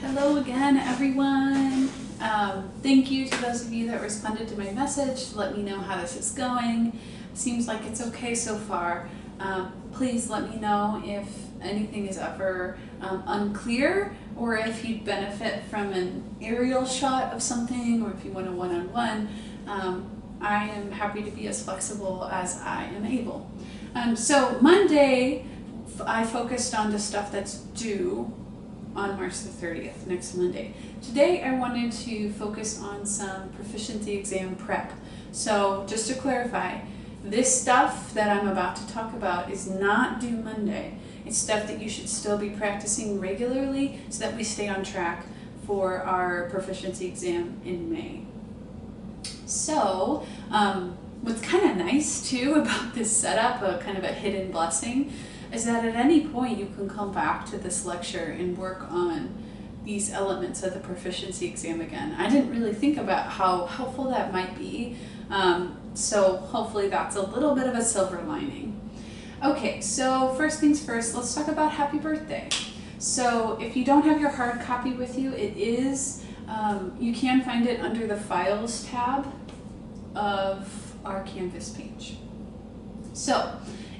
Hello again, everyone. Thank you to those of you that responded to my message to let me know how this is going. Seems like it's okay so far. Please let me know if anything is ever unclear, or if you'd benefit from an aerial shot of something, or if you want a one-on-one. I am happy to be as flexible as I am able. So Monday, I focused on the stuff that's due on March the 30th, next Monday. Today I wanted to focus on some proficiency exam prep. So just to clarify, this stuff that I'm about to talk about is not due Monday. It's stuff that you should still be practicing regularly so that we stay on track for our proficiency exam in May. So what's kind of nice too about this setup, kind of a hidden blessing, is that at any point you can come back to this lecture and work on these elements of the proficiency exam again. I didn't really think about how helpful that might be, so hopefully that's a little bit of a silver lining. Okay, so first things first, let's talk about happy birthday. So if you don't have your hard copy with you, it is, you can find it under the Files tab of our Canvas page. So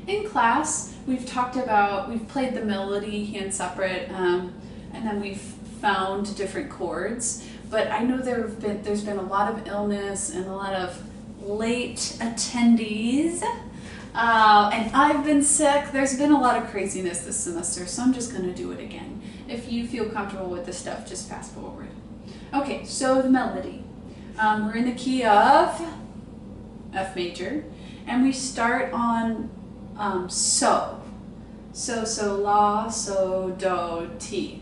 in class, we've played the melody hand separate, and then we've found different chords. But I know there's been a lot of illness and a lot of late attendees, and I've been sick. There's been a lot of craziness this semester, so I'm just going to do it again. If you feel comfortable with this stuff, just fast forward. Okay, so the melody. We're in the key of F major, and we start on so, la, so, do, ti.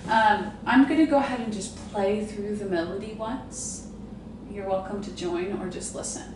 I'm going to go ahead and just play through the melody once. You're welcome to join or just listen.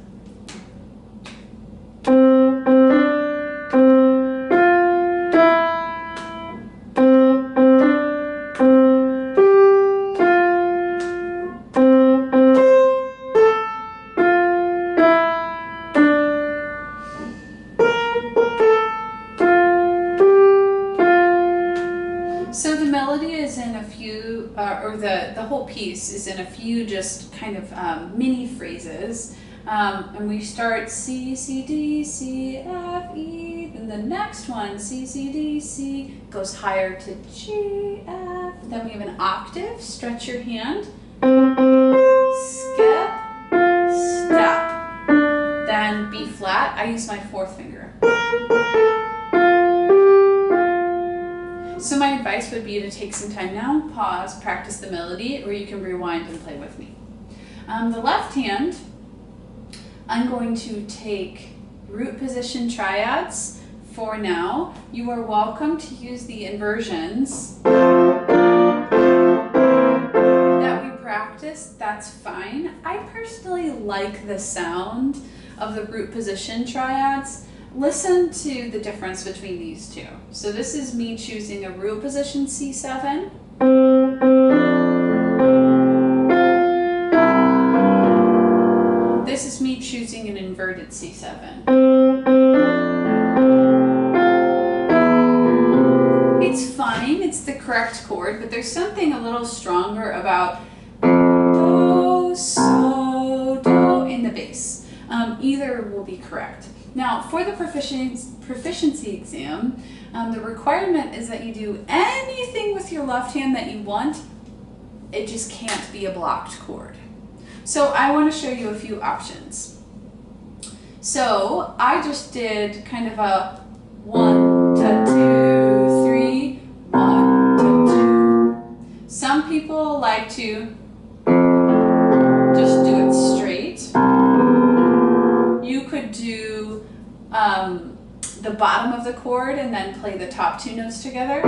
So the melody is in a few, or the whole piece is in a few just kind of mini phrases. And we start C, C, D, C, F, E. Then the next one, C, C, D, C, goes higher to G, F. Then we have an octave, stretch your hand. Skip, step. Then B flat, I use my fourth finger. So my advice would be to take some time now, pause, practice the melody, or you can rewind and play with me. The left hand, I'm going to take root position triads for now. You are welcome to use the inversions that we practiced, that's fine. I personally like the sound of the root position triads. Listen to the difference between these two. So this is me choosing a root position C7. This is me choosing an inverted C7. It's fine, it's the correct chord, but there's something a little stronger about do, so, do in the bass. Either will be correct. Now, for the proficiency exam, the requirement is that you do anything with your left hand that you want. It just can't be a blocked chord. So I want to show you a few options. So I just did kind of a 1 to 2, 3, 1 to 2. Some people like to just do it straight. You could do the bottom of the chord and then play the top two notes together.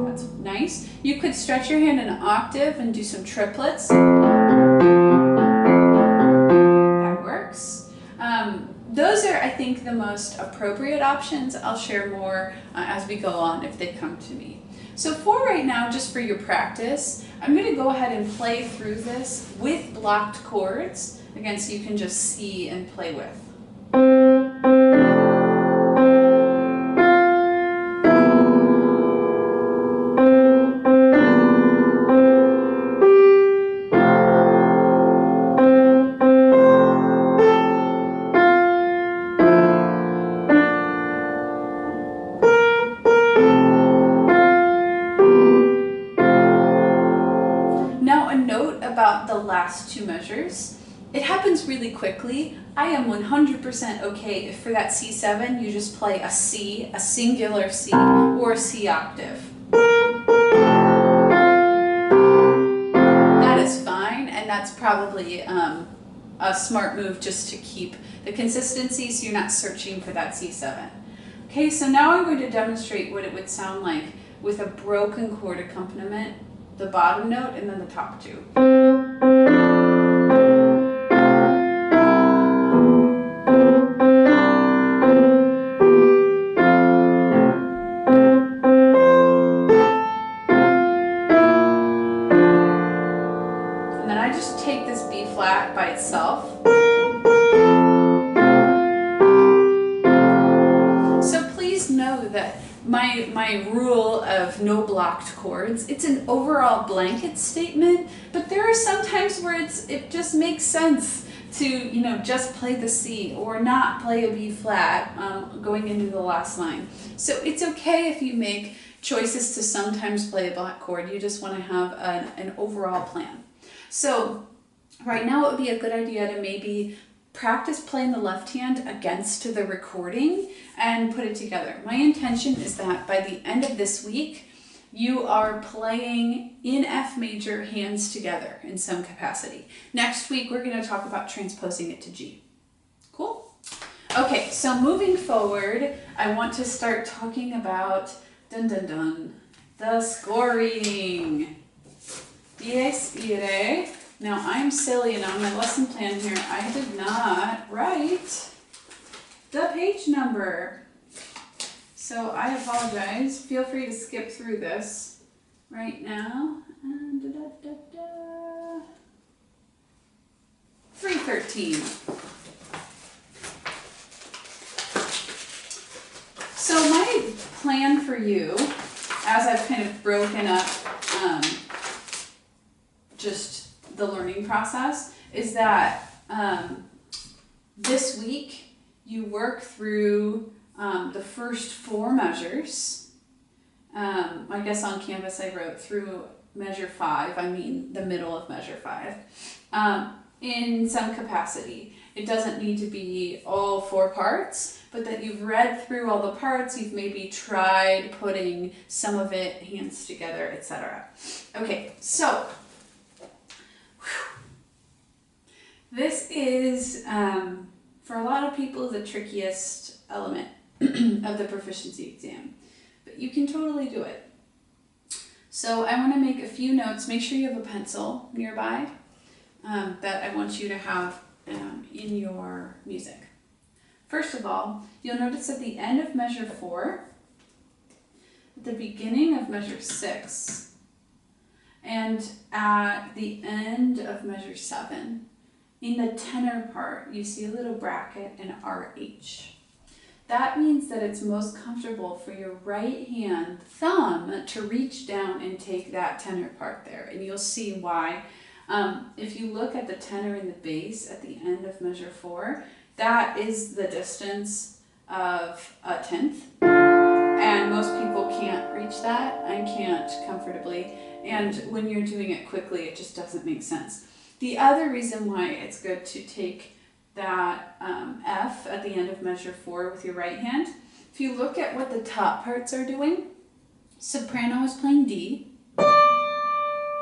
That's nice. You could stretch your hand an octave and do some triplets. That works. Those are, I think, the most appropriate options. I'll share more as we go on if they come to me. So for right now, just for your practice, I'm going to go ahead and play through this with blocked chords, again, so you can just see and play with. last two measures. It happens really quickly. I am 100% okay if for that C7 you just play a C, a singular C, or a C octave. That is fine, and that's probably a smart move just to keep the consistency so you're not searching for that C7. Okay, so now I'm going to demonstrate what it would sound like with a broken chord accompaniment, the bottom note and then the top two. And then I just take this B flat by itself. So please know that my rule of no blocked chords, it's an overall blanket statement, but there are some times where it just makes sense to, just play the C or not play a B flat going into the last line. So it's okay if you make choices to sometimes play a block chord. You just want to have an overall plan. So right now it would be a good idea to maybe practice playing the left hand against the recording and put it together. My intention is that by the end of this week, you are playing in F major hands together in some capacity. Next week, we're going to talk about transposing it to G. Cool? Okay, so moving forward, I want to start talking about, the scoring. Dies irae. Now I'm silly and on my lesson plan here, I did not write the page number. So I apologize. Feel free to skip through this right now. 313. So my plan for you, as I've kind of broken up just the learning process, is that this week you work through the first four measures. I guess on Canvas I wrote through measure 5, I mean the middle of measure 5, in some capacity. It doesn't need to be all four parts, but that you've read through all the parts, you've maybe tried putting some of it hands together, etc. Okay, so this is, for a lot of people, the trickiest element of the proficiency exam, but you can totally do it. So I want to make a few notes. Make sure you have a pencil nearby that I want you to have in your music. First of all, you'll notice at the end of measure 4, at the beginning of measure 6, and at the end of measure 7, in the tenor part, you see a little bracket and RH. That means that it's most comfortable for your right hand thumb to reach down and take that tenor part there. And you'll see why. If you look at the tenor and the bass at the end of measure 4, that is the distance of a tenth. And most people can't reach that. I can't comfortably. And when you're doing it quickly, it just doesn't make sense. The other reason why it's good to take that F at the end of measure 4 with your right hand, if you look at what the top parts are doing, soprano is playing D,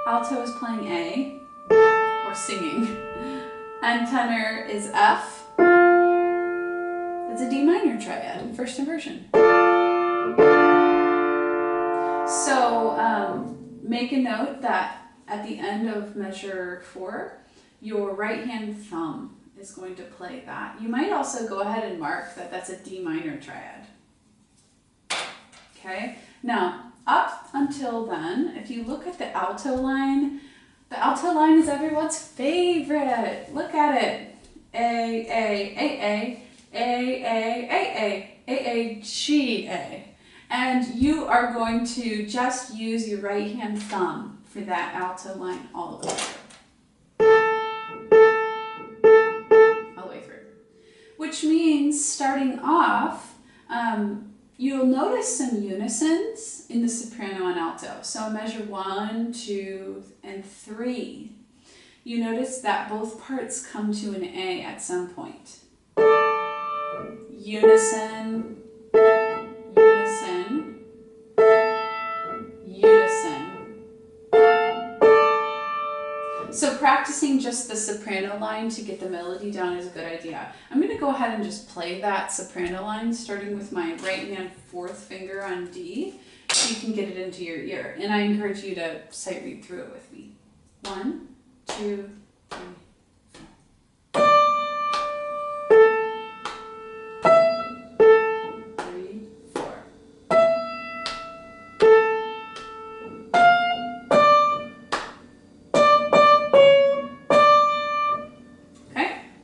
alto is playing A, or singing, and tenor is F. It's a D minor triad, first inversion. So make a note that at the end of measure 4, your right hand thumb is going to play that. You might also go ahead and mark that that's a D minor triad. Okay, now up until then, if you look at the alto line is everyone's favorite. Look at it. A, A, A, A, A, A, A, A, A, A, G, A. And you are going to just use your right hand thumb for that alto line all the way through. Which means starting off, you'll notice some unisons in the soprano and alto. So measure 1, 2, and 3. you notice that both parts come to an A at some point. Unison, unison, unison. So practicing just the soprano line to get the melody down is a good idea. I'm going to go ahead and just play that soprano line starting with my right hand fourth finger on D so you can get it into your ear. And I encourage you to sight read through it with me. 1, 2, 3.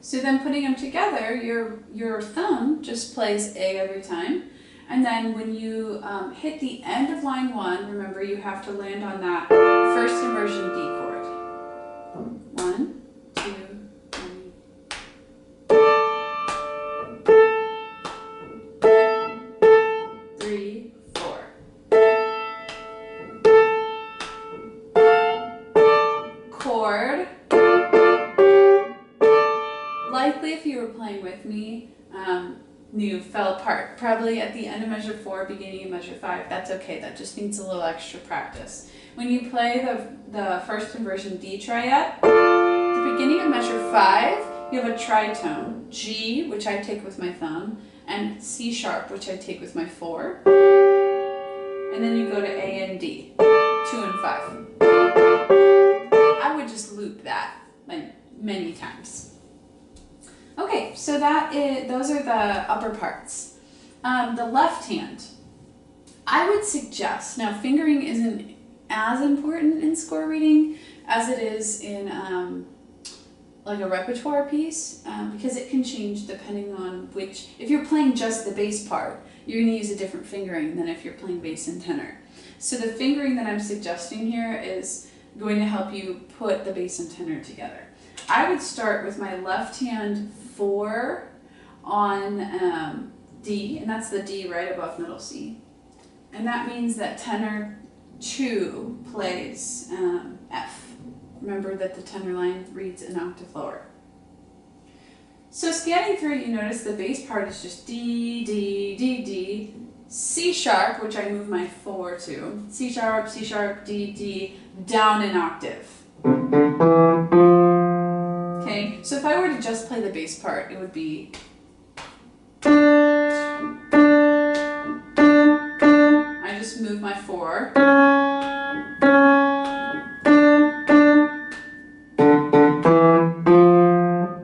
So then putting them together, your thumb just plays A every time. And then when you hit the end of line 1, remember you have to land on that first inversion D chord. 1, 2, 3, 4. Chord. Likely if you were playing with me, you fell apart. Probably at the end of measure 4, beginning of measure 5. That's okay, that just needs a little extra practice. When you play the first inversion D triad, at the beginning of measure 5, you have a tritone, G, which I take with my thumb, and C sharp, which I take with my 4. And then you go to A and D, 2 and 5. I would just loop that like many times. Okay, so those are the upper parts. The left hand, I would suggest, now fingering isn't as important in score reading as it is in like a repertoire piece because it can change depending on which, if you're playing just the bass part, you're going to use a different fingering than if you're playing bass and tenor. So the fingering that I'm suggesting here is going to help you put the bass and tenor together. I would start with my left hand 4 on D, and that's the D right above middle C. And that means that tenor 2 plays F. Remember that the tenor line reads an octave lower. So scanning through, you notice the bass part is just D, D, D, D, C sharp, which I move my 4 to, C sharp, D, D, down an octave. Okay, so if I were to just play the bass part, it would be I just move my 4.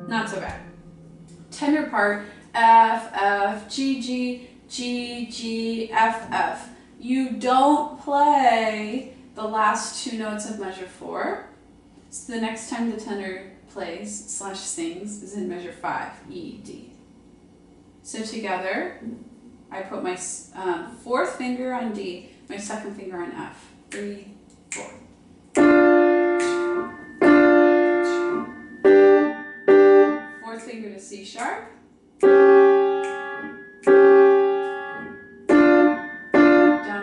Not so bad. Tenor part, F, F, G, G, G, G, F, F. You don't play the last 2 notes of measure 4. So the next time the tenor plays / sings is in measure 5, E, D. So together, I put my 4th finger on D, my 2nd finger on F. 3, 4. 4th finger to C sharp. Down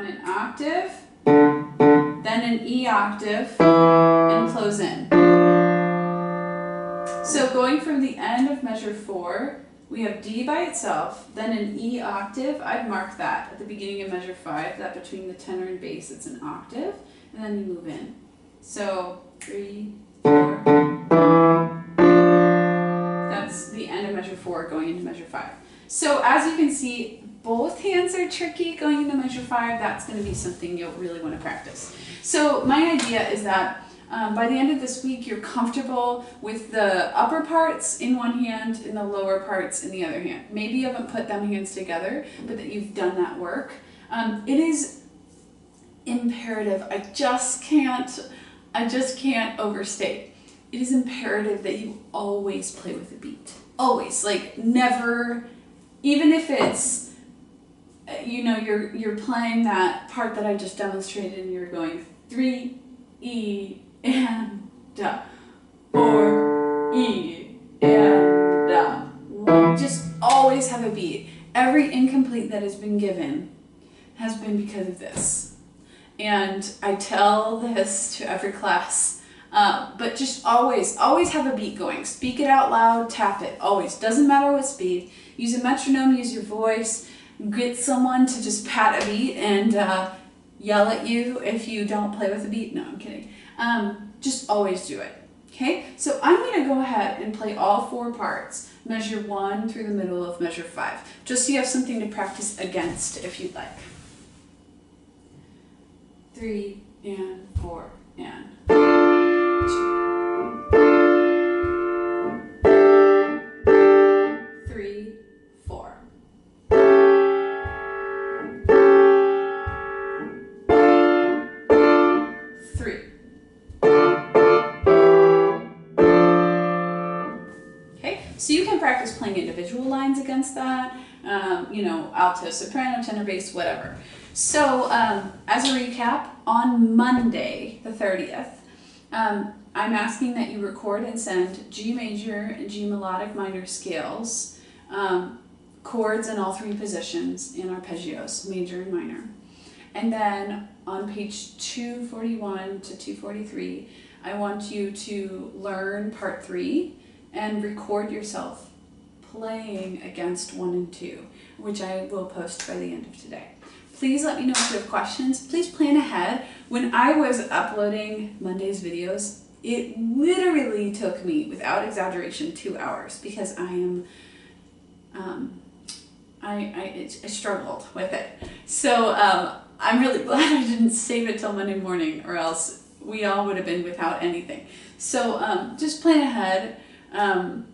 an octave. Then an E octave. And close in. So going from the end of measure 4, we have D by itself, then an E octave. I'd mark that at the beginning of measure 5, that between the tenor and bass it's an octave, and then you move in. So 3, 4. That's the end of measure 4 going into measure 5. So as you can see, both hands are tricky going into measure 5. That's going to be something you'll really want to practice. So my idea is that by the end of this week, you're comfortable with the upper parts in one hand and the lower parts in the other hand. Maybe you haven't put them hands together, but that you've done that work. It is imperative. I just can't overstate. It is imperative that you always play with a beat. Always, like never, even if it's, you know, you're playing that part that I just demonstrated and you're going 3, E, and da, or E, and da. Just always have a beat. Every incomplete that has been given has been because of this. And I tell this to every class. But just always have a beat going. Speak it out loud, tap it, always. Doesn't matter what speed. Use a metronome, use your voice. Get someone to just pat a beat and yell at you if you don't play with a beat. No, I'm kidding. Just always do it. Okay, so I'm going to go ahead and play all 4 parts. Measure 1 through the middle of measure 5. Just so you have something to practice against if you'd like. 3 and 4 and 2. 3, 4. 3. Okay, so you can practice playing individual lines against that, you know, alto, soprano, tenor, bass, whatever. So as a recap, on Monday, the 30th, I'm asking that you record and send G major and G melodic minor scales, chords in all 3 positions, and arpeggios, major and minor. And then on page 241 to 243, I want you to learn part 3 and record yourself playing against 1 and 2, which I will post by the end of today. Please let me know if you have questions. Please plan ahead. When I was uploading Monday's videos, it literally took me, without exaggeration, 2 hours because I struggled with it. So I'm really glad I didn't save it till Monday morning, or else we all would have been without anything. So just plan ahead. I'm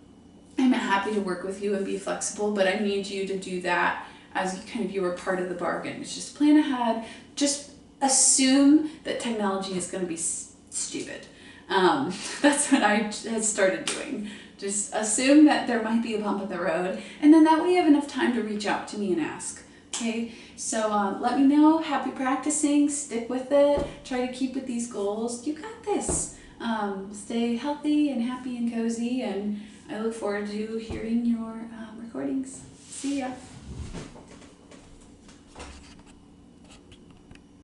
happy to work with you and be flexible, but I need you to do that as kind of your part of the bargain. It's just plan ahead. Just assume that technology is going to be stupid. That's what I had started doing. Just assume that there might be a bump in the road, and then that way you have enough time to reach out to me and ask. Okay, so let me know. Happy practicing. Stick with it. Try to keep with these goals. You got this. Stay healthy and happy and cozy, and I look forward to hearing your recordings. See ya.